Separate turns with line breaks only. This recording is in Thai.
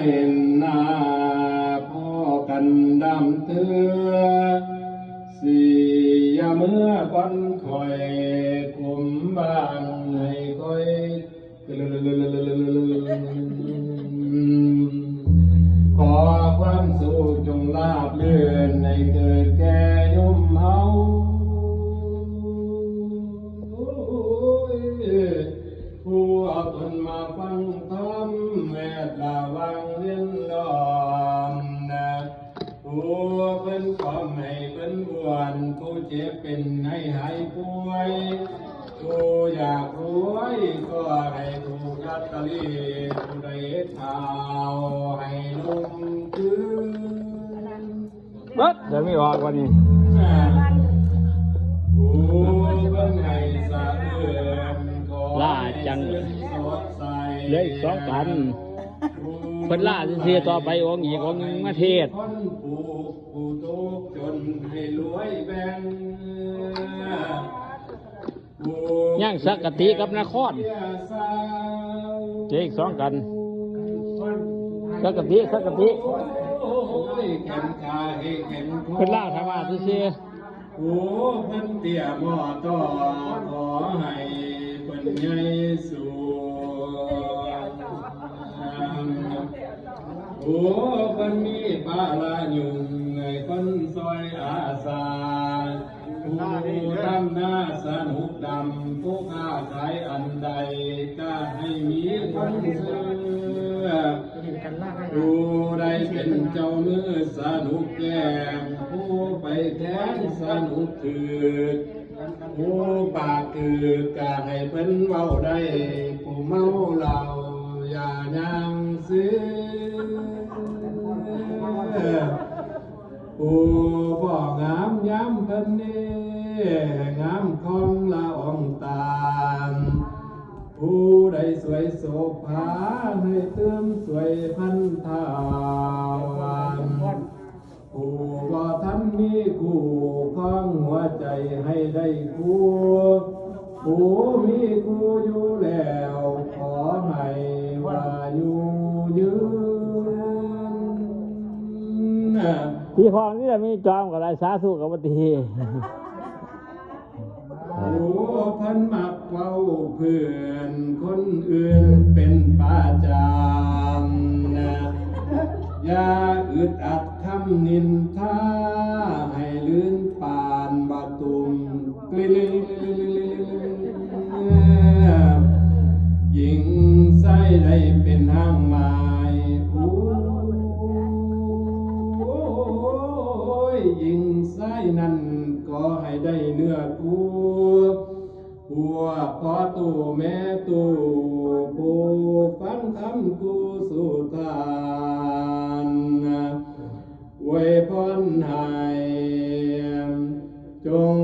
เห็นหน้าพ่อกันดำเถือสียเมื่อก่อนคอยกุมบางให้คอยขอความสุขจงลาบเลื่อนให้เกิดแก่ยมเฮาผู้เอาตนมาฟังธรรมแวดระวังเรียนล้อมนะผู้เพิ่นความให้เพิ่นบวนผู้เจ็บเป็นให้หายป่วยผู้อยากรวยก็ให้ถูกลอตเตอรี่ผู้ใดเท่าให้นุ่มคืน
เบิดเดี๋ยวไม่ออกวันนี้ ล่าจังเหลืออีก2 กันเพิ่นล่าเสียต่อไปองค์อีกองค์หนึ่งมาเทศย่างสักกะติกับนครเจ๊อีก2 กันสักกะติเพิ่นล่าทำมาเสีย
โอ้เพิ่นเตี้ยหม้อต่อขอให้เพิ่นใหญ่สูงโอ้เพิ่นมีปาลายุ่งให้เพิ่นซอยอาสาผู้ทำหน้าสนุกดำผู้ค้าขายอันใดก็ให้มีคนซื้อผู้ใดเป็นเจ้ามือสนุกแก่ผู้ไปแทนสนุกถือผู้ปากถือกะให้เพิ่นเว้าได้ผู้เมาเหล้าอย่ายังซื้อผู้บ่งามย้ำเพิ่นนี่งามของละอองตามผู้ใดสวยโสภาให้เติมสวยพันธาวผู้บ่ทันมีคู่ของหัวใจให้ได้คู่ผู้มีคู่อยู่แล้วขอให้ว่าอยู่ยืน
พี่พองนี่จะมีจอมกับไรสาธุกับปฏิ
โอ้เพิ่นมักเว้าเพื่อนคนอื่นเป็นประจำนะอย่าอึดอัดคำนินทาให้ลื่นปานบาตุมกลิลิยิงไส้ได้เป็นห้างไม้ยิงไส้นั้นก็ให้ได้เนื้อกูหัวพ่อตู่แม่ตู่ผู้ฟังคำกูสุทานอวยพรให้จง